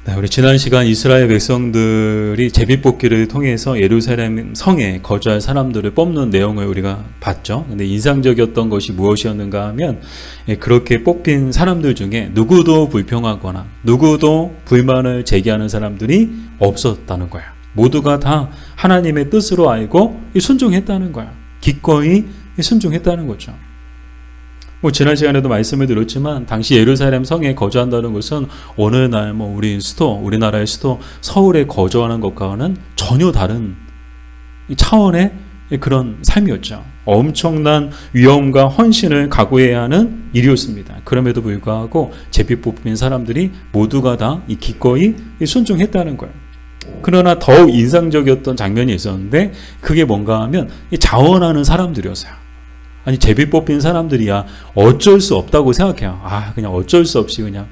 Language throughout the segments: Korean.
네, 우리 지난 시간 이스라엘 백성들이 제비뽑기를 통해서 예루살렘 성에 거주할 사람들을 뽑는 내용을 우리가 봤죠. 근데 인상적이었던 것이 무엇이었는가 하면 그렇게 뽑힌 사람들 중에 누구도 불평하거나 누구도 불만을 제기하는 사람들이 없었다는 거야. 모두가 다 하나님의 뜻으로 알고 순종했다는 거야. 기꺼이 순종했다는 거죠. 지난 시간에도 말씀을 드렸지만 당시 예루살렘 성에 거주한다는 것은 오늘날 우리나라의 수도 서울에 거주하는 것과는 전혀 다른 차원의 그런 삶이었죠. 엄청난 위험과 헌신을 각오해야 하는 일이었습니다. 그럼에도 불구하고 제비 뽑힌 사람들이 모두가 다 기꺼이 순종했다는 거예요. 그러나 더욱 인상적이었던 장면이 있었는데 그게 뭔가 하면 자원하는 사람들이었어요. 아니 제비 뽑힌 사람들이야 어쩔 수 없다고 생각해요. 그냥 어쩔 수 없이 그냥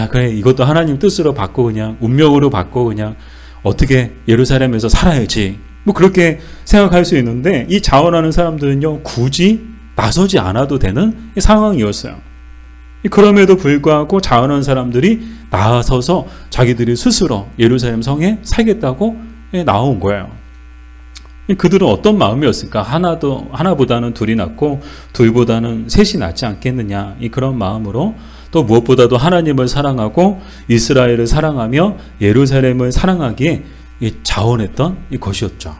그래 이것도 하나님 뜻으로 받고 그냥 운명으로 받고 그냥 어떻게 예루살렘에서 살아야지 그렇게 생각할 수 있는데 이 자원하는 사람들은요 굳이 나서지 않아도 되는 상황이었어요. 그럼에도 불구하고 자원하는 사람들이 나서서 자기들이 스스로 예루살렘 성에 살겠다고 나온 거예요. 그들은 어떤 마음이었을까? 하나보다는 둘이 낫고 둘보다는 셋이 낫지 않겠느냐 그런 마음으로 또 무엇보다도 하나님을 사랑하고 이스라엘을 사랑하며 예루살렘을 사랑하기에 자원했던 것이었죠.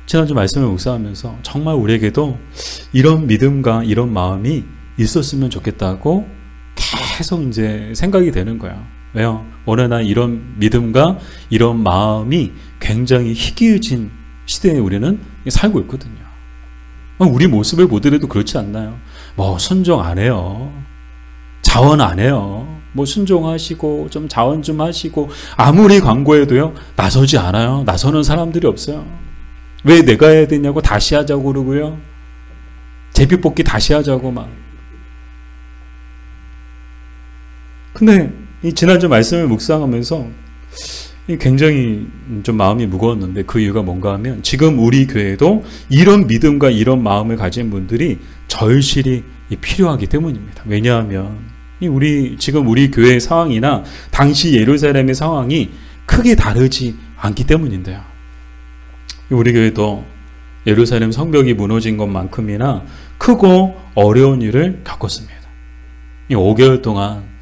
지난주 말씀을 묵상하면서 정말 우리에게도 이런 믿음과 이런 마음이 있었으면 좋겠다고 계속 이제 생각이 되는 거예요. 왜요? 오늘날 이런 믿음과 이런 마음이 굉장히 희귀해진 시대에 우리는 살고 있거든요. 우리 모습을 보더라도 그렇지 않나요? 순종 안 해요. 자원 안 해요. 순종하시고 좀 자원 좀 하시고 아무리 광고해도요 나서지 않아요. 나서는 사람들이 없어요. 왜 내가 해야 되냐고 다시 하자고 그러고요. 제비뽑기 다시 하자고 막. 근데 지난주 말씀을 묵상하면서 굉장히 좀 마음이 무거웠는데 그 이유가 뭔가 하면 지금 우리 교회도 이런 믿음과 이런 마음을 가진 분들이 절실히 필요하기 때문입니다. 왜냐하면 지금 우리 교회의 상황이나 당시 예루살렘의 상황이 크게 다르지 않기 때문인데요. 우리 교회도 예루살렘 성벽이 무너진 것만큼이나 크고 어려운 일을 겪었습니다. 5개월 동안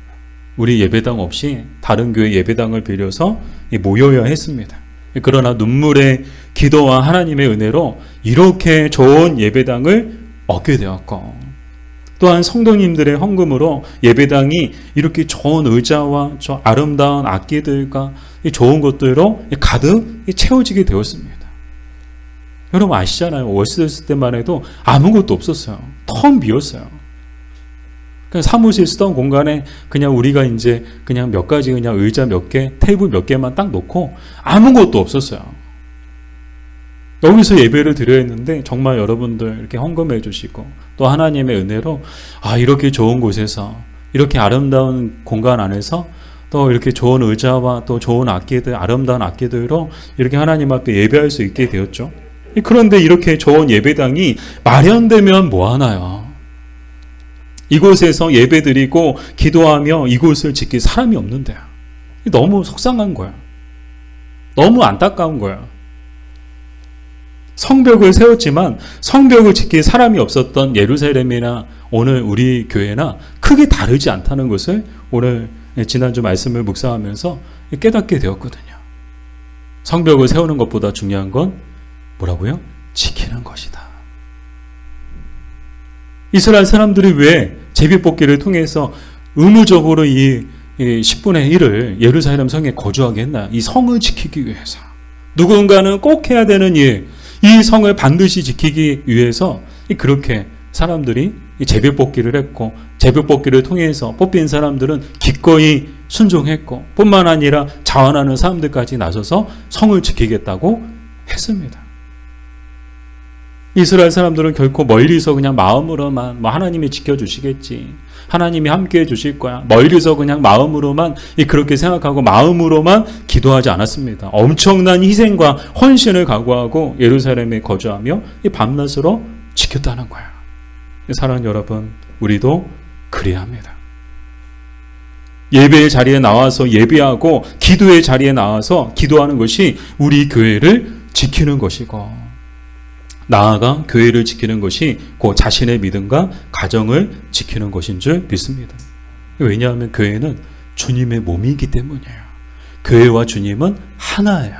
우리 예배당 없이 다른 교회 예배당을 빌려서 모여야 했습니다. 그러나 눈물의 기도와 하나님의 은혜로 이렇게 좋은 예배당을 얻게 되었고 또한 성도님들의 헌금으로 예배당이 이렇게 좋은 의자와 저 아름다운 악기들과 좋은 것들로 가득 채워지게 되었습니다. 여러분 아시잖아요. 월세됐을 때만 해도 아무것도 없었어요. 텅 비었어요. 사무실 쓰던 공간에 그냥 우리가 이제 그냥 몇 가지 그냥 의자 몇 개, 테이블 몇 개만 딱 놓고 아무것도 없었어요. 여기서 예배를 드려야 했는데 정말 여러분들 이렇게 헌금해 주시고 또 하나님의 은혜로 이렇게 좋은 곳에서 이렇게 아름다운 공간 안에서 또 이렇게 좋은 의자와 또 좋은 악기들, 아름다운 악기들로 이렇게 하나님 앞에 예배할 수 있게 되었죠. 그런데 이렇게 좋은 예배당이 마련되면 뭐하나요? 이곳에서 예배드리고 기도하며 이곳을 지킬 사람이 없는데요. 너무 속상한 거야. 너무 안타까운 거야. 성벽을 세웠지만 성벽을 지킬 사람이 없었던 예루살렘이나 오늘 우리 교회나 크게 다르지 않다는 것을 오늘 지난주 말씀을 묵상하면서 깨닫게 되었거든요. 성벽을 세우는 것보다 중요한 건 뭐라고요? 지키는 것이다. 이스라엘 사람들이 왜 제비뽑기를 통해서 의무적으로 이 10분의 1을 예루살렘 성에 거주하게 했나? 이 성을 지키기 위해서. 누군가는 꼭 해야 되는 일, 이 성을 반드시 지키기 위해서 그렇게 사람들이 제비뽑기를 했고 제비뽑기를 통해서 뽑힌 사람들은 기꺼이 순종했고 뿐만 아니라 자원하는 사람들까지 나서서 성을 지키겠다고 했습니다. 이스라엘 사람들은 결코 멀리서 그냥 마음으로만 하나님이 지켜주시겠지, 하나님이 함께해 주실 거야, 멀리서 그냥 마음으로만 그렇게 생각하고 마음으로만 기도하지 않았습니다. 엄청난 희생과 헌신을 각오하고 예루살렘에 거주하며 밤낮으로 지켰다는 거야. 사랑하는 여러분, 우리도 그래야 합니다. 예배의 자리에 나와서 예배하고 기도의 자리에 나와서 기도하는 것이 우리 교회를 지키는 것이고, 나아가 교회를 지키는 것이 그 자신의 믿음과 가정을 지키는 것인 줄 믿습니다. 왜냐하면 교회는 주님의 몸이기 때문이에요. 교회와 주님은 하나예요.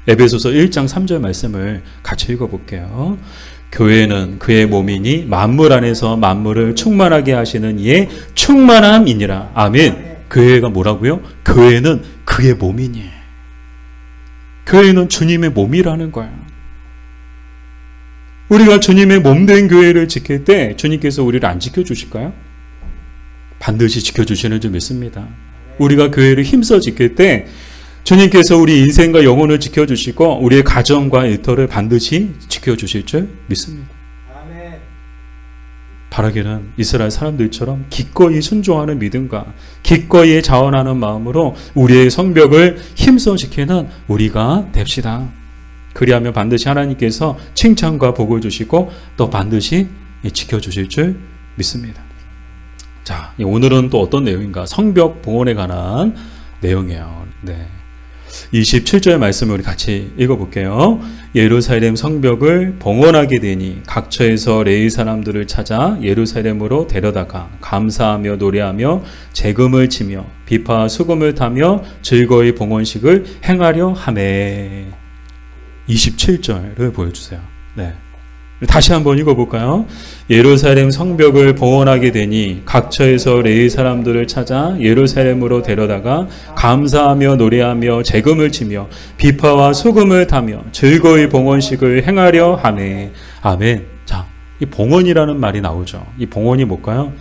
에베소서 1장 3절 말씀을 같이 읽어볼게요. 교회는 그의 몸이니 만물 안에서 만물을 충만하게 하시는 이의 충만함이니라. 아멘. 교회가 뭐라고요? 교회는 그의 몸이니. 교회는 주님의 몸이라는 거예요. 우리가 주님의 몸된 교회를 지킬 때 주님께서 우리를 안 지켜주실까요? 반드시 지켜주시는 줄 믿습니다. 우리가 교회를 힘써 지킬 때 주님께서 우리 인생과 영혼을 지켜주시고 우리의 가정과 일터를 반드시 지켜주실 줄 믿습니다. 아멘. 바라기는 이스라엘 사람들처럼 기꺼이 순종하는 믿음과 기꺼이 자원하는 마음으로 우리의 성벽을 힘써 지키는 우리가 됩시다. 그리하면 반드시 하나님께서 칭찬과 복을 주시고 또 반드시 지켜주실 줄 믿습니다. 자, 오늘은 또 어떤 내용인가? 성벽 봉헌에 관한 내용이에요. 네. 27절 말씀을 우리 같이 읽어볼게요. 예루살렘 성벽을 봉헌하게 되니 각처에서 레위 사람들을 찾아 예루살렘으로 데려다가 감사하며 노래하며 재금을 치며 비파와 수금을 타며 즐거이 봉헌식을 행하려 하매. 27절을 보여주세요. 네. 다시 한번 읽어볼까요? 예루살렘 성벽을 봉헌하게 되니 각처에서 레위 사람들을 찾아 예루살렘으로 데려다가 감사하며 노래하며 재금을 치며 비파와 수금을 타며 즐거이 봉헌식을 행하려 하네. 아멘. 자, 이 봉헌이라는 말이 나오죠. 이 봉헌이 뭘까요?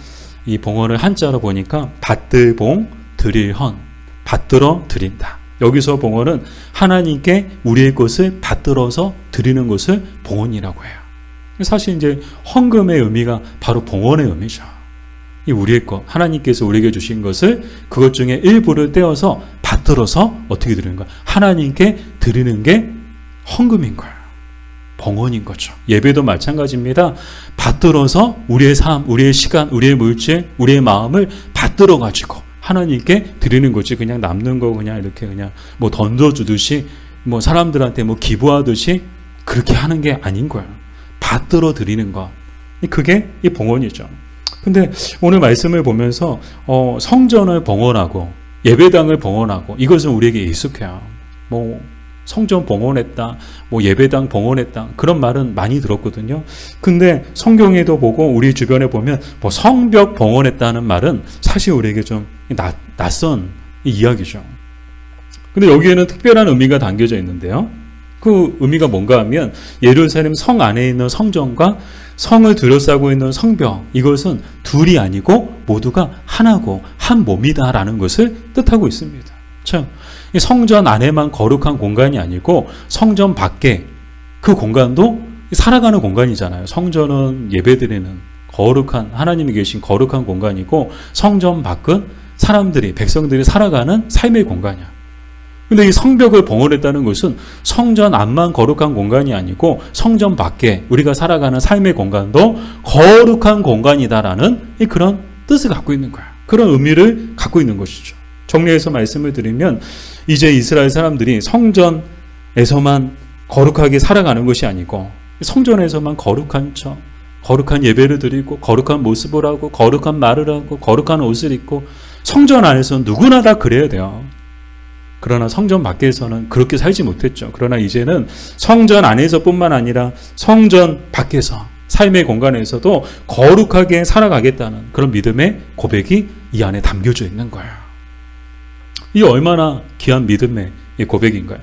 이 봉헌을 한자로 보니까 받들봉, 드릴헌, 받들어 드린다. 여기서 봉헌은 하나님께 우리의 것을 받들어서 드리는 것을 봉헌이라고 해요. 사실 이제 헌금의 의미가 바로 봉헌의 의미죠. 이 우리의 것, 하나님께서 우리에게 주신 것을 그것 중에 일부를 떼어서 받들어서 어떻게 드리는 거야? 하나님께 드리는 게 헌금인 거예요. 봉헌인 거죠. 예배도 마찬가지입니다. 받들어서 우리의 삶, 우리의 시간, 우리의 물질, 우리의 마음을 받들어 가지고 하나님께 드리는 거지. 그냥 남는 거 그냥 이렇게 그냥 뭐 던져주듯이 뭐 사람들한테 뭐 기부하듯이 그렇게 하는 게 아닌 거예요. 받들어 드리는 것. 그게 이 봉헌이죠. 근데 오늘 말씀을 보면서 성전을 봉헌하고 예배당을 봉헌하고 이것은 우리에게 익숙해요. 뭐 성전 봉헌했다, 뭐 예배당 봉헌했다 그런 말은 많이 들었거든요. 근데 성경에도 보고 우리 주변에 보면 뭐 성벽 봉헌했다는 말은 사실 우리에게 좀 낯선 이야기죠. 근데 여기에는 특별한 의미가 담겨져 있는데요. 그 의미가 뭔가 하면 예루살렘 성 안에 있는 성전과 성을 둘러싸고 있는 성벽, 이것은 둘이 아니고 모두가 하나고 한 몸이다라는 것을 뜻하고 있습니다. 참, 성전 안에만 거룩한 공간이 아니고 성전 밖에 그 공간도 살아가는 공간이잖아요. 성전은 예배드리는 거룩한 하나님이 계신 거룩한 공간이고 성전 밖은 사람들이 백성들이 살아가는 삶의 공간이야. 근데 이 성벽을 봉헌했다는 것은 성전 안만 거룩한 공간이 아니고 성전 밖에 우리가 살아가는 삶의 공간도 거룩한 공간이다라는 그런 뜻을 갖고 있는 거야. 그런 의미를 갖고 있는 것이죠. 정리해서 말씀을 드리면 이제 이스라엘 사람들이 성전에서만 거룩하게 살아가는 것이 아니고 성전에서만 거룩한 척, 거룩한 예배를 드리고 거룩한 모습을 하고 거룩한 말을 하고 거룩한 옷을 입고 성전 안에서는 누구나 다 그래야 돼요. 그러나 성전 밖에서는 그렇게 살지 못했죠. 그러나 이제는 성전 안에서뿐만 아니라 성전 밖에서 삶의 공간에서도 거룩하게 살아가겠다는 그런 믿음의 고백이 이 안에 담겨져 있는 거예요. 이 얼마나 귀한 믿음의 고백인가요?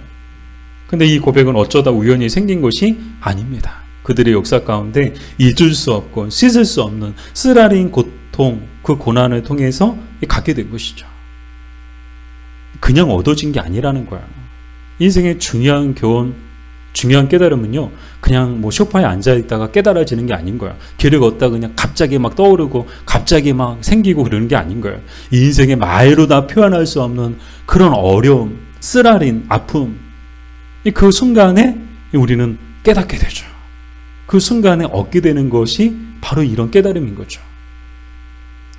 근데 이 고백은 어쩌다 우연히 생긴 것이 아닙니다. 그들의 역사 가운데 잊을 수 없고 씻을 수 없는 쓰라린 고통, 그 고난을 통해서 갖게 된 것이죠. 그냥 얻어진 게 아니라는 거야. 인생의 중요한 교훈, 중요한 깨달음은요, 그냥 뭐 소파에 앉아있다가 깨달아지는 게 아닌 거야. 길을 걷다 그냥 갑자기 막 떠오르고 갑자기 막 생기고 그러는 게 아닌 거예요. 이 인생의 말로 다 표현할 수 없는 그런 어려움, 쓰라린 아픔, 그 순간에 우리는 깨닫게 되죠. 그 순간에 얻게 되는 것이 바로 이런 깨달음인 거죠.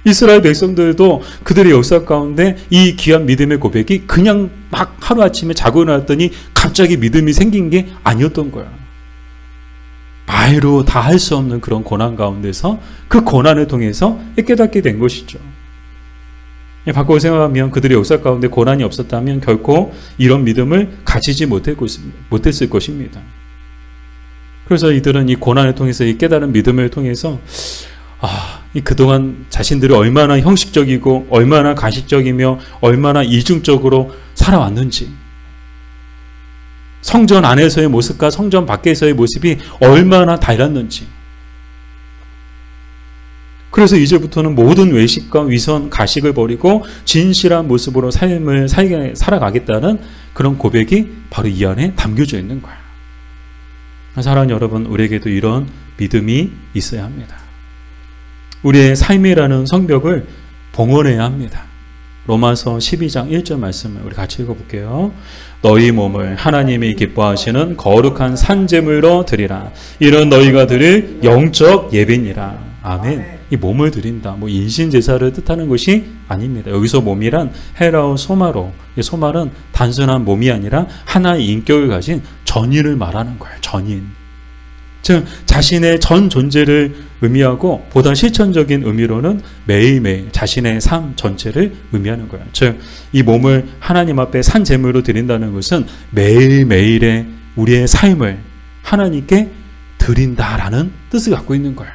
이스라엘 백성들도 그들의 역사 가운데 이 귀한 믿음의 고백이 그냥 막 하루아침에 자고 일어났더니 갑자기 믿음이 생긴 게 아니었던 거야. 말로 다 할 수 없는 그런 고난 가운데서 그 고난을 통해서 깨닫게 된 것이죠. 바꾸어 생각하면 그들의 역사 가운데 고난이 없었다면 결코 이런 믿음을 가지지 못했을 것입니다. 그래서 이들은 이 고난을 통해서 이 깨달은 믿음을 통해서 그동안 자신들이 얼마나 형식적이고 얼마나 가식적이며 얼마나 이중적으로 살아왔는지, 성전 안에서의 모습과 성전 밖에서의 모습이 얼마나 달랐는지, 그래서 이제부터는 모든 외식과 위선, 가식을 버리고 진실한 모습으로 삶을 살아가겠다는 그런 고백이 바로 이 안에 담겨져 있는 거예요. 사랑하는 여러분, 우리에게도 이런 믿음이 있어야 합니다. 우리의 삶이라는 성벽을 봉헌해야 합니다. 로마서 12장 1절 말씀을 우리 같이 읽어볼게요. 너희 몸을 하나님이 기뻐하시는 거룩한 산제물로 드리라. 이는 너희가 드릴 영적 예배니라. 아멘. 이 몸을 드린다, 인신제사를 뜻하는 것이 아닙니다. 여기서 몸이란 헤라어 소마로, 이 소말은 단순한 몸이 아니라 하나의 인격을 가진 전인을 말하는 거예요. 전인. 즉 자신의 전 존재를 의미하고 보다 실천적인 의미로는 매일매일 자신의 삶 전체를 의미하는 거예요. 즉 이 몸을 하나님 앞에 산제물로 드린다는 것은 매일매일의 우리의 삶을 하나님께 드린다라는 뜻을 갖고 있는 거예요.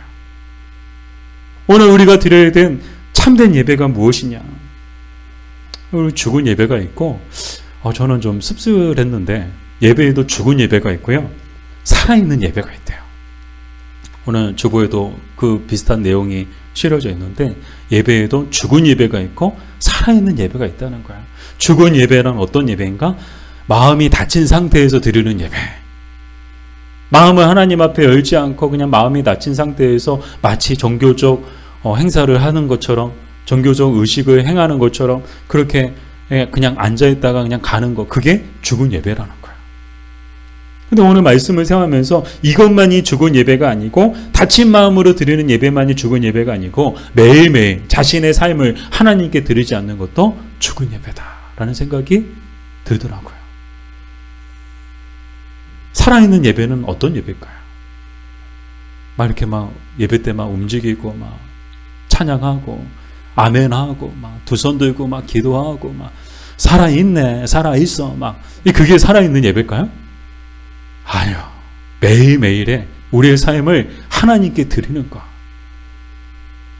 오늘 우리가 드려야 된 참된 예배가 무엇이냐? 죽은 예배가 있고, 저는 좀 씁쓸했는데 예배에도 죽은 예배가 있고요, 살아있는 예배가 있대요. 오늘 주보에도 그 비슷한 내용이 실어져 있는데 예배에도 죽은 예배가 있고 살아있는 예배가 있다는 거예요. 죽은 예배란 어떤 예배인가? 마음이 닫힌 상태에서 드리는 예배. 마음을 하나님 앞에 열지 않고 그냥 마음이 닫힌 상태에서 마치 종교적 행사를 하는 것처럼, 종교적 의식을 행하는 것처럼 그렇게 그냥 앉아있다가 그냥 가는 것, 그게 죽은 예배라는 거예요. 근데 오늘 말씀을 생각하면서 이것만이 죽은 예배가 아니고, 닫힌 마음으로 드리는 예배만이 죽은 예배가 아니고, 매일매일 자신의 삶을 하나님께 드리지 않는 것도 죽은 예배다라는 생각이 들더라고요. 살아있는 예배는 어떤 예배일까요? 이렇게 예배 때 움직이고 찬양하고 아멘하고 두 손 들고 기도하고 살아있네, 살아있어 그게 살아있는 예배일까요? 아니요. 매일매일에 우리의 삶을 하나님께 드리는 것.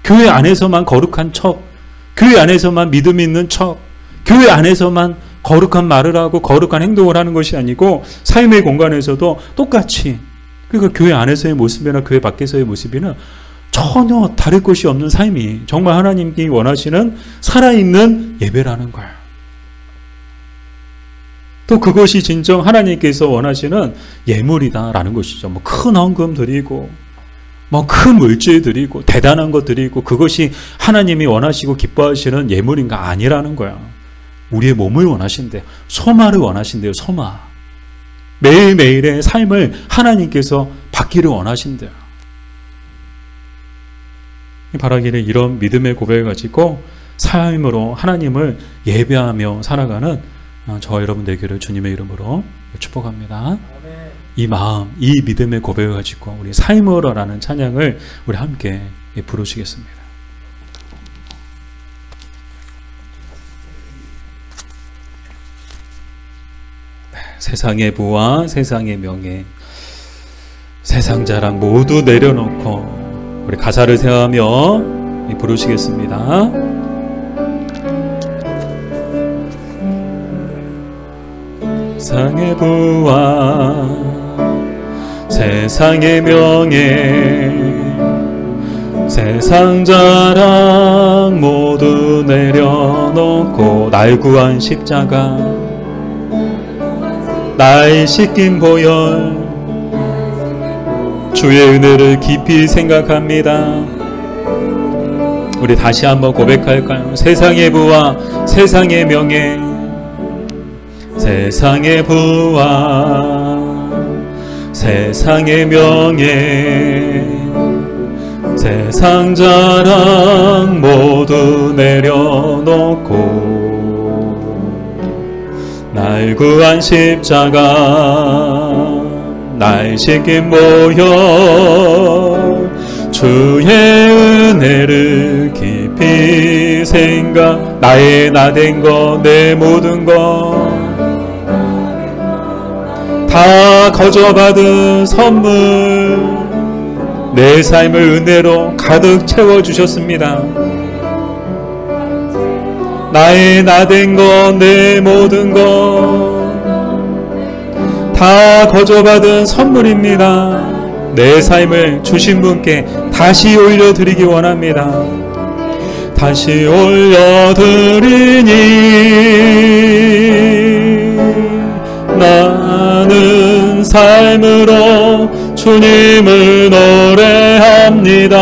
교회 안에서만 거룩한 척, 교회 안에서만 믿음 있는 척, 교회 안에서만 거룩한 말을 하고 거룩한 행동을 하는 것이 아니고 삶의 공간에서도 똑같이, 그러니까 교회 안에서의 모습이나 교회 밖에서의 모습이나 전혀 다를 것이 없는 삶이 정말 하나님께 원하시는 살아있는 예배라는 거예요. 또 그것이 진정 하나님께서 원하시는 예물이다라는 것이죠. 큰 헌금 드리고 큰 물질 드리고 대단한 것 드리고 그것이 하나님이 원하시고 기뻐하시는 예물인가? 아니라는 거야. 우리의 몸을 원하신대요. 소마를 원하신대요. 소마. 매일매일의 삶을 하나님께서 받기를 원하신대요. 바라기를 이런 믿음의 고백을 가지고 삶으로 하나님을 예배하며 살아가는 저와 여러분 되기를 주님의 이름으로 축복합니다. 이 마음, 이 믿음의 고백을 가지고 우리 삶으로라는 찬양을 우리 함께 부르시겠습니다. 세상의 부와 세상의 명예, 세상 자랑 모두 내려놓고 우리 가사를 생각하며 부르시겠습니다. 세상의 부와 세상의 명예, 세상 자랑 모두 내려놓고 날 구한 십자가, 나의 씻긴 보혈, 주의 은혜를 깊이 생각합니다. 우리 다시 한번 고백할까요? 세상의 부와 세상의 명예, 세상의 부와 세상의 명예, 세상 자랑 모두 내려놓고 날 구한 십자가 날 씻긴 모여 주의 은혜를 깊이 생각 나의 나 된 것 내 모든 것 다 거저받은 선물 내 삶을 은혜로 가득 채워주셨습니다. 나의 나 된 것 내 모든 것 다 거저받은 선물입니다. 내 삶을 주신 분께 다시 올려드리기 원합니다. 다시 올려드리니 나는 삶으로 주님을 노래합니다.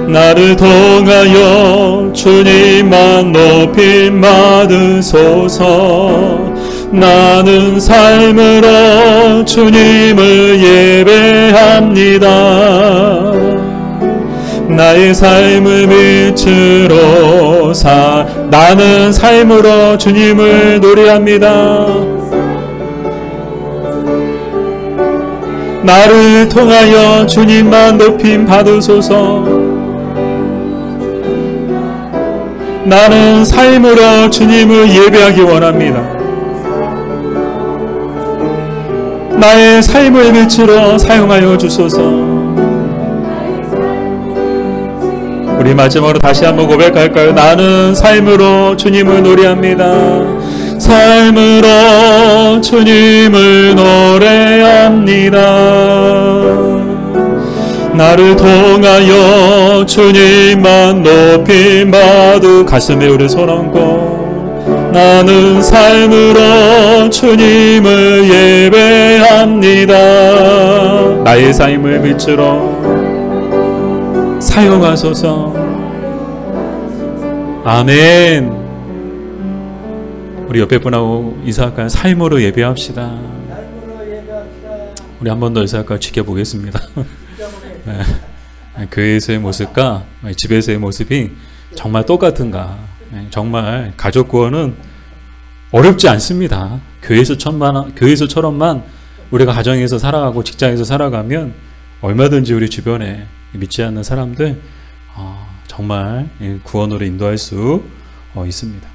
나를 통하여 주님만 높임 받으소서. 나는 삶으로 주님을 예배합니다. 나의 삶을 빛으로 나는 삶으로 주님을 노래합니다. 나를 통하여 주님만 높임 받으소서. 나는 삶으로 주님을 예배하기 원합니다. 나의 삶을 빛으로 사용하여 주소서. 우리 마지막으로 다시 한번 고백할까요? 나는 삶으로 주님을 노래합니다. 삶으로 주님을 노래합니다. 나를 통하여 주님만 높임 받으 가슴에 우리 손 얹고 나는 삶으로 주님을 예배합니다. 나의 삶을 빛으로 사용하소서. 아멘. 우리 옆에 분하고 인사할까요? 삶으로 예배합시다. 우리 한 번 더 인사할까요? 지켜보겠습니다. 네. 교회에서의 모습과 집에서의 모습이 정말 똑같은가? 정말 가족 구원은 어렵지 않습니다. 교회에서처럼만 우리가 가정에서 살아가고 직장에서 살아가면 얼마든지 우리 주변에 믿지 않는 사람들 정말 구원으로 인도할 수 있습니다.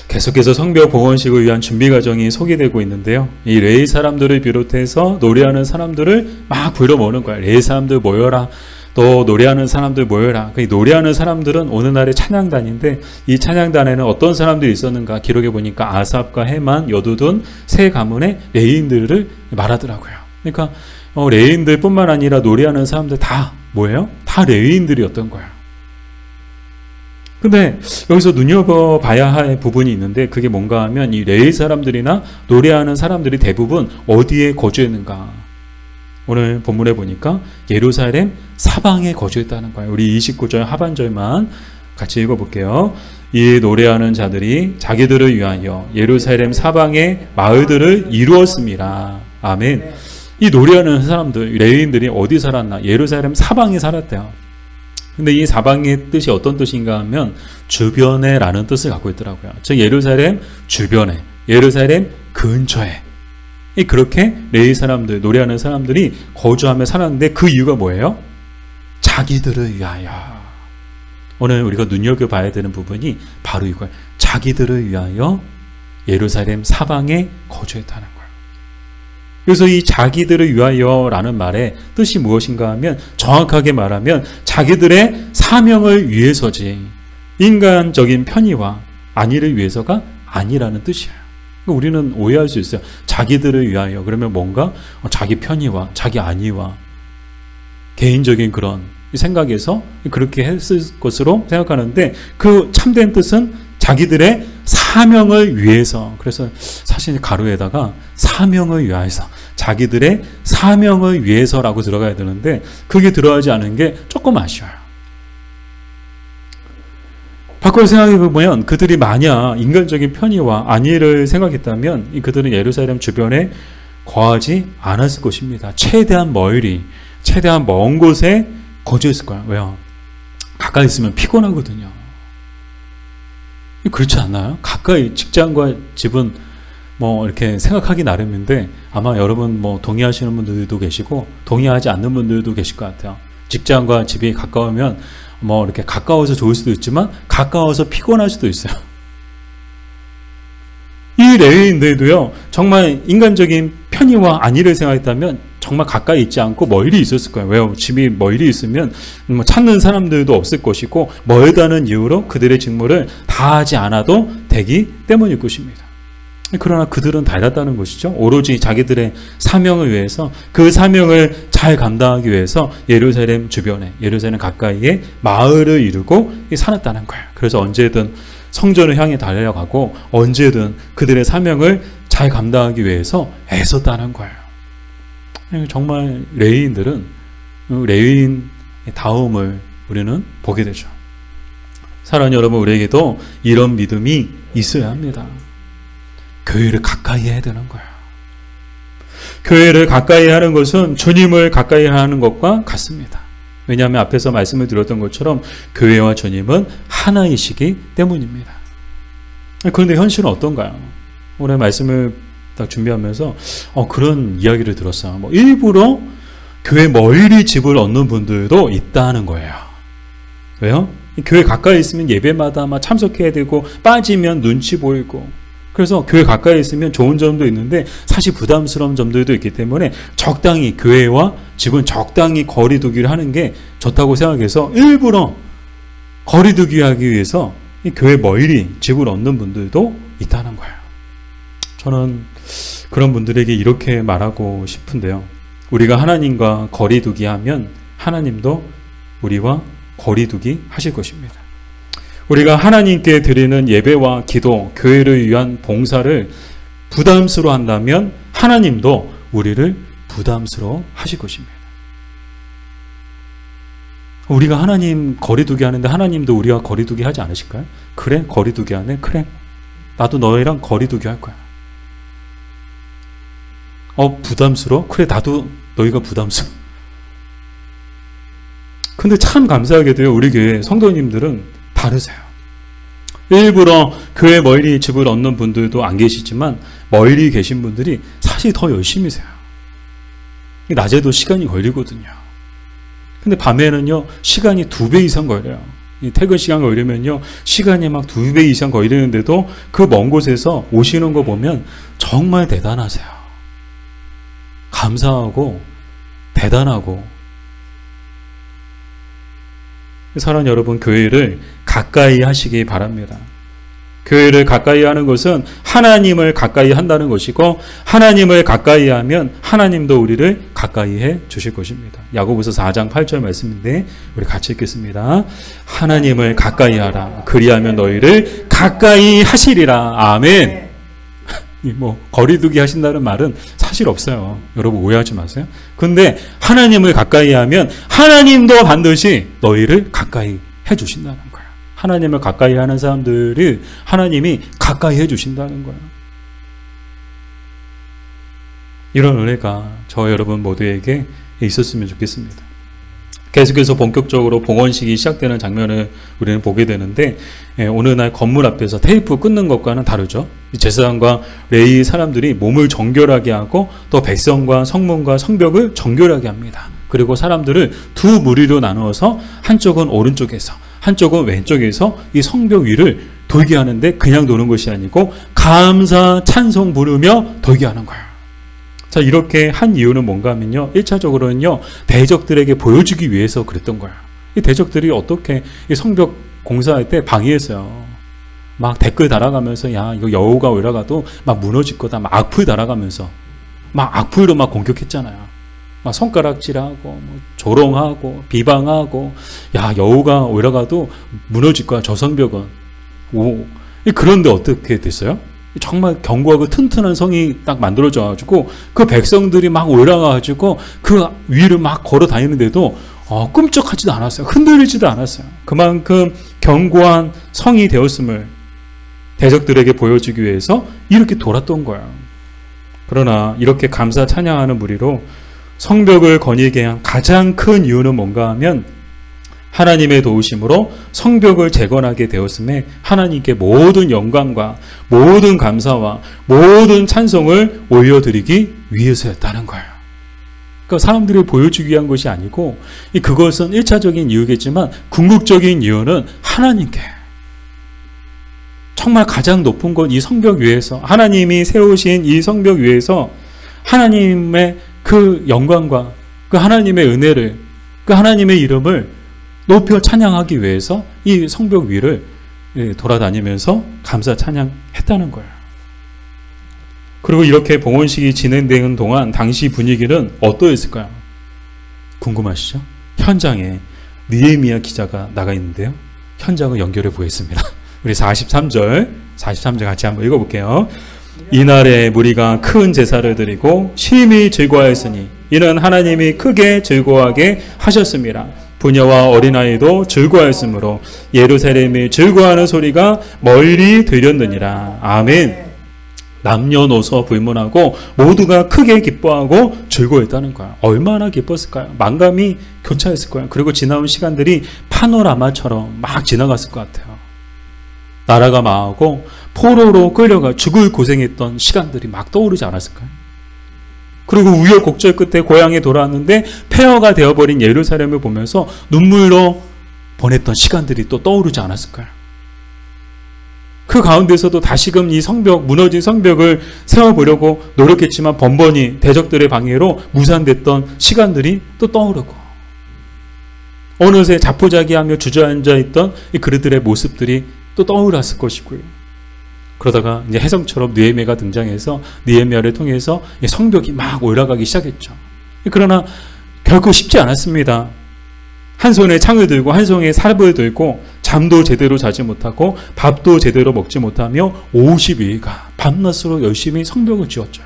계속해서 성벽 봉헌식을 위한 준비 과정이 소개되고 있는데요. 이 레위 사람들을 비롯해서 노래하는 사람들을 막 불러 모으는 거야. 레위 사람들 모여라. 또 노래하는 사람들 모여라. 그 노래하는 사람들은 오늘날의 찬양단인데 이 찬양단에는 어떤 사람들이 있었는가 기록해 보니까 아삽과 헤만, 여두둔 세 가문의 레위인들을 말하더라고요. 그러니까 레위인들뿐만 아니라 노래하는 사람들 다 뭐예요? 다 레위인들이었던 거야. 근데 여기서 눈여겨봐야 할 부분이 있는데 그게 뭔가 하면 이 레위 사람들이나 노래하는 사람들이 대부분 어디에 거주했는가? 오늘 본문에 보니까 예루살렘 사방에 거주했다는 거예요. 우리 29절 하반절만 같이 읽어볼게요. 이 노래하는 자들이 자기들을 위하여 예루살렘 사방의 마을들을 이루었습니다. 아멘. 이 노래하는 사람들, 레위인들이 어디 살았나? 예루살렘 사방에 살았대요. 근데 이 사방의 뜻이 어떤 뜻인가 하면 주변에 라는 뜻을 갖고 있더라고요. 즉 예루살렘 주변에, 예루살렘 근처에 그렇게 레위 사람들, 노래하는 사람들이 거주하며 살았는데 그 이유가 뭐예요? 자기들을 위하여. 오늘 우리가 눈여겨봐야 되는 부분이 바로 이거예요. 자기들을 위하여 예루살렘 사방에 거주했다는 거예요. 그래서 이 자기들을 위하여라는 말의 뜻이 무엇인가 하면 정확하게 말하면 자기들의 사명을 위해서지 인간적인 편의와 안위를 위해서가 아니라는 뜻이에요. 우리는 오해할 수 있어요. 자기들을 위하여 그러면 뭔가 자기 편의와 자기 안위와 개인적인 그런 생각에서 그렇게 했을 것으로 생각하는데 그 참된 뜻은 자기들의 사명을 위해서. 그래서 사실 가로에다가 사명을 위해서, 자기들의 사명을 위해서라고 들어가야 되는데 그게 들어가지 않은 게 조금 아쉬워요. 바꿔 생각해보면 그들이 만약 인간적인 편의와 안위를 생각했다면 그들은 예루살렘 주변에 거하지 않았을 것입니다. 최대한 멀리 최대한 먼 곳에 거주했을 거야. 왜요? 가까이 있으면 피곤하거든요. 그렇지 않나요? 가까이 직장과 집은 뭐 이렇게 생각하기 나름인데 아마 여러분 뭐 동의하시는 분들도 계시고 동의하지 않는 분들도 계실 것 같아요. 직장과 집이 가까우면 뭐 이렇게 가까워서 좋을 수도 있지만 가까워서 피곤할 수도 있어요. 이 레위인들도요, 정말 인간적인 편의와 안위를 생각했다면 정말 가까이 있지 않고 멀리 있었을 거예요. 왜요? 집이 멀리 있으면 뭐 찾는 사람들도 없을 것이고 멀다는 이유로 그들의 직무를 다하지 않아도 되기 때문일 것입니다. 그러나 그들은 달랐다는 것이죠. 오로지 자기들의 사명을 위해서, 그 사명을 잘 감당하기 위해서 예루살렘 주변에, 예루살렘 가까이에 마을을 이루고 살았다는 거예요. 그래서 언제든 성전을 향해 달려가고 언제든 그들의 사명을 잘 감당하기 위해서 애썼다는 거예요. 정말 레위인들은 레위인의 다움을 우리는 보게 되죠. 사랑하는 여러분, 우리에게도 이런 믿음이 있어야 합니다. 교회를 가까이 해야 되는 거예요. 교회를 가까이 하는 것은 주님을 가까이 하는 것과 같습니다. 왜냐하면 앞에서 말씀을 드렸던 것처럼 교회와 주님은 하나이시기 때문입니다. 그런데 현실은 어떤가요? 오늘 말씀을 딱 준비하면서 그런 이야기를 들었어요. 뭐 일부러 교회 멀리 집을 얻는 분들도 있다는 거예요. 왜요? 교회 가까이 있으면 예배마다 막 참석해야 되고 빠지면 눈치 보이고, 그래서 교회 가까이 있으면 좋은 점도 있는데 사실 부담스러운 점들도 있기 때문에 적당히 교회와 집은 적당히 거리 두기를 하는 게 좋다고 생각해서 일부러 거리 두기 하기 위해서 이 교회 멀리 집을 얻는 분들도 있다는 거예요. 저는 그런 분들에게 이렇게 말하고 싶은데요. 우리가 하나님과 거리 두기 하면 하나님도 우리와 거리 두기 하실 것입니다. 우리가 하나님께 드리는 예배와 기도, 교회를 위한 봉사를 부담스러워 한다면 하나님도 우리를 부담스러워 하실 것입니다. 우리가 하나님 거리두기 하는데 하나님도 우리와 거리두기 하지 않으실까요? 그래? 거리두기 하네? 그래? 나도 너희랑 거리두기 할 거야. 부담스러워? 그래, 나도 너희가 부담스러워. 근데 참 감사하게도요, 우리 교회 성도님들은 다르세요. 일부러 교회 멀리 집을 얻는 분들도 안 계시지만 멀리 계신 분들이 사실 더 열심히세요. 낮에도 시간이 걸리거든요. 근데 밤에는요, 시간이 2배 이상 걸려요. 퇴근 시간 걸리면요, 시간이 막 2배 이상 걸리는데도 그 먼 곳에서 오시는 거 보면 정말 대단하세요. 감사하고 대단하고. 사랑하는 여러분, 교회를 가까이 하시기 바랍니다. 교회를 가까이 하는 것은 하나님을 가까이 한다는 것이고, 하나님을 가까이 하면 하나님도 우리를 가까이 해 주실 것입니다. 야고보서 4장 8절 말씀인데 우리 같이 읽겠습니다. 하나님을 가까이 하라. 그리하면 너희를 가까이 하시리라. 아멘. 뭐 거리두기 하신다는 말은 사실 없어요. 여러분 오해하지 마세요. 근데 하나님을 가까이 하면 하나님도 반드시 너희를 가까이 해 주신다는 거예요. 하나님을 가까이 하는 사람들을 하나님이 가까이 해 주신다는 거예요. 이런 은혜가 저 여러분 모두에게 있었으면 좋겠습니다. 계속해서 본격적으로 봉헌식이 시작되는 장면을 우리는 보게 되는데, 어느 날 건물 앞에서 테이프 끊는 것과는 다르죠. 제사장과 레위 사람들이 몸을 정결하게 하고 또 백성과 성문과 성벽을 정결하게 합니다. 그리고 사람들을 두 무리로 나누어서 한쪽은 오른쪽에서 한쪽은 왼쪽에서 이 성벽 위를 돌게 하는데, 그냥 도는 것이 아니고 감사 찬송 부르며 돌게 하는 거예요. 자, 이렇게 한 이유는 뭔가 하면요, 1차적으로는요, 대적들에게 보여주기 위해서 그랬던 거예요. 이 대적들이 어떻게 이 성벽 공사할 때 방해했어요. 막 댓글 달아가면서, 야, 이거 여호가 올라가도 막 무너질 거다. 막 악플 달아가면서 막 악플로 막 공격했잖아요. 막 손가락질하고 뭐 조롱하고 비방하고, 야, 여호가 올라가도 무너질 거야, 저 성벽은. 그런데 어떻게 됐어요? 정말 견고하고 튼튼한 성이 딱 만들어져가지고 그 백성들이 막 올라가가지고 그 위를 막 걸어 다니는데도 끔찍하지도 않았어요. 흔들리지도 않았어요. 그만큼 견고한 성이 되었음을 대적들에게 보여주기 위해서 이렇게 돌았던 거예요. 그러나 이렇게 감사 찬양하는 무리로 성벽을 거니게 한 가장 큰 이유는 뭔가 하면 하나님의 도우심으로 성벽을 재건하게 되었음에 하나님께 모든 영광과 모든 감사와 모든 찬송을 올려드리기 위해서였다는 거예요. 그러니까 사람들이 보여주기 위한 것이 아니고 그것은 1차적인 이유겠지만 궁극적인 이유는 하나님께 정말 가장 높은 것 이 성벽 위에서 하나님이 세우신 이 성벽 위에서 하나님의 그 영광과 그 하나님의 은혜를 그 하나님의 이름을 높여 찬양하기 위해서 이 성벽 위를 돌아다니면서 감사 찬양했다는 거예요. 그리고 이렇게 봉헌식이 진행되는 동안 당시 분위기는 어떠했을까요? 궁금하시죠? 현장에 느헤미야 기자가 나가 있는데요. 현장을 연결해 보겠습니다. 우리 43절 같이 한번 읽어볼게요. 이날에 무리가 큰 제사를 드리고 심히 즐거워했으니 이는 하나님이 크게 즐거워하게 하셨습니다. 부녀와 어린아이도 즐거워했으므로 예루살렘이 즐거워하는 소리가 멀리 들렸느니라. 아멘. 남녀노소 불문하고 모두가 크게 기뻐하고 즐거워했다는 거야. 얼마나 기뻤을까요? 만감이 교차했을 거예요. 그리고 지나온 시간들이 파노라마처럼 막 지나갔을 것 같아요. 나라가 망하고 포로로 끌려가 죽을 고생했던 시간들이 막 떠오르지 않았을까요? 그리고 우여곡절 끝에 고향에 돌아왔는데 폐허가 되어버린 예루살렘을 보면서 눈물로 보냈던 시간들이 또 떠오르지 않았을까요? 그 가운데서도 다시금 이 성벽, 무너진 성벽을 세워보려고 노력했지만 번번이 대적들의 방해로 무산됐던 시간들이 또 떠오르고 어느새 자포자기하며 주저앉아 있던 이 그들의 모습들이 또 떠올랐을 것이고요. 그러다가 이제 혜성처럼 느헤미야가 등장해서 느헤미야를 통해서 성벽이 막 올라가기 시작했죠. 그러나 결코 쉽지 않았습니다. 한 손에 창을 들고 한 손에 삽을 들고 잠도 제대로 자지 못하고 밥도 제대로 먹지 못하며 50일간 밤낮으로 열심히 성벽을 지었죠.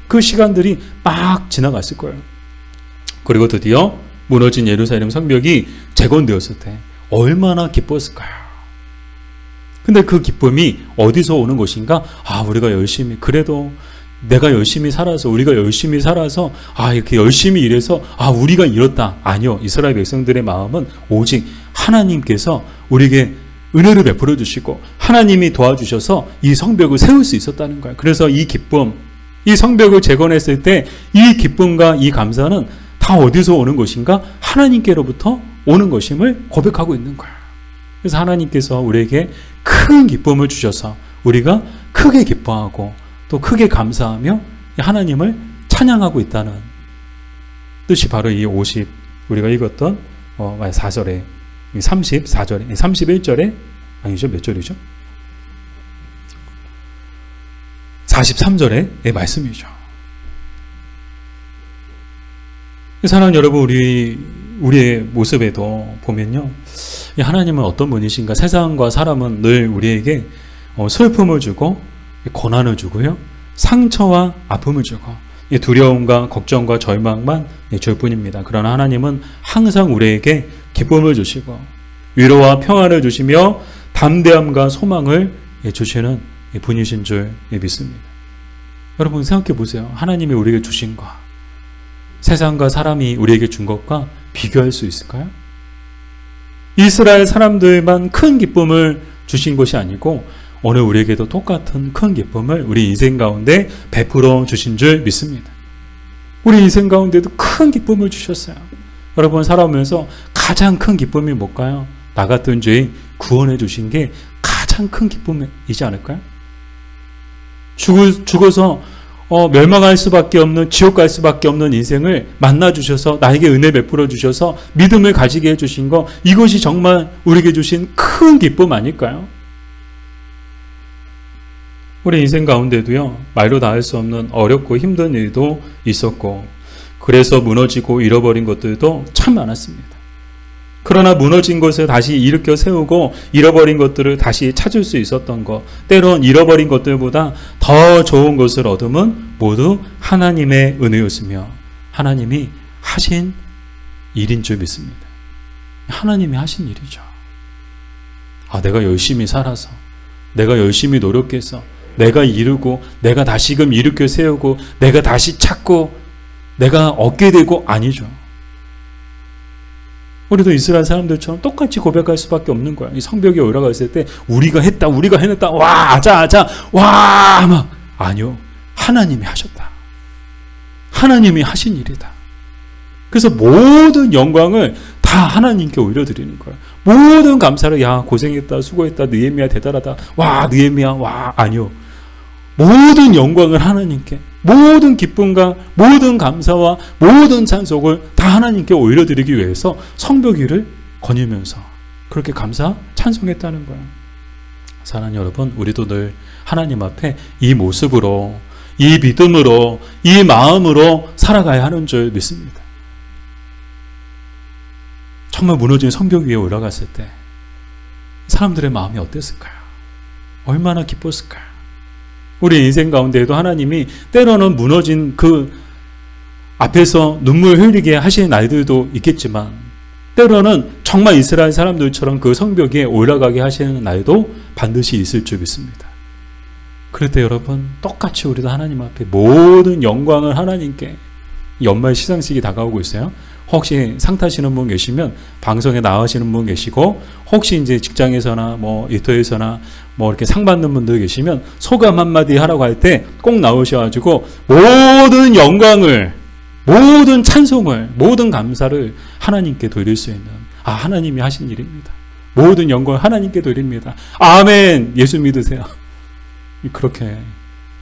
그 시간들이 막 지나갔을 거예요. 그리고 드디어 무너진 예루살렘 성벽이 재건되었을 때 얼마나 기뻤을까요? 근데 그 기쁨이 어디서 오는 것인가? 우리가 열심히, 그래도 내가 열심히 살아서, 우리가 열심히 살아서, 이렇게 열심히 일해서, 우리가 이뤘다. 아니요. 이스라엘 백성들의 마음은 오직 하나님께서 우리에게 은혜를 베풀어 주시고, 하나님이 도와주셔서 이 성벽을 세울 수 있었다는 거예요. 그래서 이 기쁨, 이 성벽을 재건했을 때 이 기쁨과 이 감사는 다 어디서 오는 것인가? 하나님께로부터 오는 것임을 고백하고 있는 거예요. 그래서 하나님께서 우리에게 큰 기쁨을 주셔서 우리가 크게 기뻐하고 또 크게 감사하며 하나님을 찬양하고 있다는 뜻이 바로 이 50 우리가 읽었던 4절에 34절에 31절에 아니죠, 몇 절이죠? 43절의 말씀이죠. 사랑하는 여러분, 우리의 모습에도 보면요, 하나님은 어떤 분이신가? 세상과 사람은 늘 우리에게 슬픔을 주고 고난을 주고요, 상처와 아픔을 주고 두려움과 걱정과 절망만 줄 뿐입니다. 그러나 하나님은 항상 우리에게 기쁨을 주시고 위로와 평안을 주시며 담대함과 소망을 주시는 분이신 줄 믿습니다. 여러분 생각해 보세요. 하나님이 우리에게 주신 것, 세상과 사람이 우리에게 준 것과 비교할 수 있을까요? 이스라엘 사람들만 큰 기쁨을 주신 것이 아니고 오늘 우리에게도 똑같은 큰 기쁨을 우리 인생 가운데 베풀어 주신 줄 믿습니다. 우리 인생 가운데도 큰 기쁨을 주셨어요. 여러분 살아오면서 가장 큰 기쁨이 뭘까요? 나 같은 죄인 구원해 주신 게 가장 큰 기쁨이지 않을까요? 죽어서 멸망할 수밖에 없는, 지옥 갈 수밖에 없는 인생을 만나 주셔서 나에게 은혜 베풀어 주셔서 믿음을 가지게 해주신 거, 이것이 정말 우리에게 주신 큰 기쁨 아닐까요? 우리 인생 가운데도요, 말로 다 할 수 없는 어렵고 힘든 일도 있었고, 그래서 무너지고 잃어버린 것들도 참 많았습니다. 그러나 무너진 것을 다시 일으켜 세우고 잃어버린 것들을 다시 찾을 수 있었던 것, 때론 잃어버린 것들보다 더 좋은 것을 얻음은 모두 하나님의 은혜였으며 하나님이 하신 일인 줄 믿습니다. 하나님이 하신 일이죠. 내가 열심히 살아서, 내가 열심히 노력해서, 내가 이루고, 내가 다시금 일으켜 세우고, 내가 다시 찾고, 내가 얻게 되고 아니죠. 우리도 이스라엘 사람들처럼 똑같이 고백할 수밖에 없는 거야. 이 성벽에 올라갔을 때 우리가 했다, 우리가 해냈다, 와, 아자, 와, 막 아니요. 하나님이 하셨다. 하나님이 하신 일이다. 그래서 모든 영광을 다 하나님께 올려드리는 거야. 모든 감사를 야 고생했다, 수고했다, 느헤미야 대단하다, 와 느헤미야 와 아니요. 모든 영광을 하나님께, 모든 기쁨과 모든 감사와 모든 찬송을 다 하나님께 올려드리기 위해서 성벽 위를 거니면서 그렇게 감사 찬송했다는 거예요. 사랑하는 여러분, 우리도 늘 하나님 앞에 이 모습으로, 이 믿음으로, 이 마음으로 살아가야 하는 줄 믿습니다. 정말 무너진 성벽 위에 올라갔을 때 사람들의 마음이 어땠을까요? 얼마나 기뻤을까요? 우리 인생 가운데에도 하나님이 때로는 무너진 그 앞에서 눈물 흘리게 하시는 날들도 있겠지만 때로는 정말 이스라엘 사람들처럼 그 성벽 위에 올라가게 하시는 날도 반드시 있을 줄 믿습니다. 그럴 때 여러분 똑같이 우리도 하나님 앞에 모든 영광을 하나님께, 연말 시상식이 다가오고 있어요. 혹시 상 타시는 분 계시면 방송에 나가시는 분 계시고, 혹시 이제 직장에서나 뭐 일터에서나 뭐 이렇게 상 받는 분들 계시면 소감 한마디 하라고 할 때 꼭 나오셔가지고 모든 영광을, 모든 찬송을, 모든 감사를 하나님께 돌릴 수 있는, 하나님이 하신 일입니다. 모든 영광을 하나님께 돌립니다. 아멘. 예수 믿으세요. 그렇게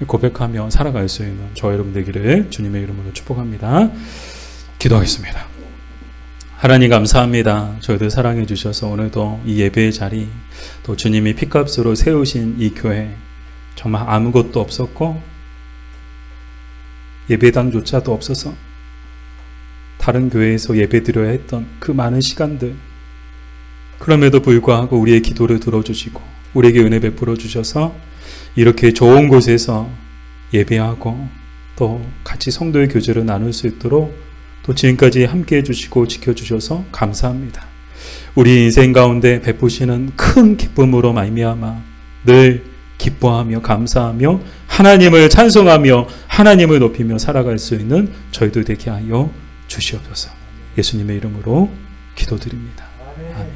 고백하며 살아갈 수 있는 저 여러분 되기를 주님의 이름으로 축복합니다. 기도하겠습니다. 하나님 감사합니다. 저희들 사랑해 주셔서 오늘도 이 예배의 자리, 또 주님이 핏값으로 세우신 이 교회, 정말 아무것도 없었고 예배당조차도 없어서 다른 교회에서 예배드려야 했던 그 많은 시간들, 그럼에도 불구하고 우리의 기도를 들어주시고 우리에게 은혜 베풀어 주셔서 이렇게 좋은 곳에서 예배하고 또 같이 성도의 교제를 나눌 수 있도록 또 지금까지 함께 해주시고 지켜주셔서 감사합니다. 우리 인생 가운데 베푸시는 큰 기쁨으로 말미암아 늘 기뻐하며 감사하며 하나님을 찬송하며 하나님을 높이며 살아갈 수 있는 저희들 되게 하여 주시옵소서. 예수님의 이름으로 기도드립니다. 아멘.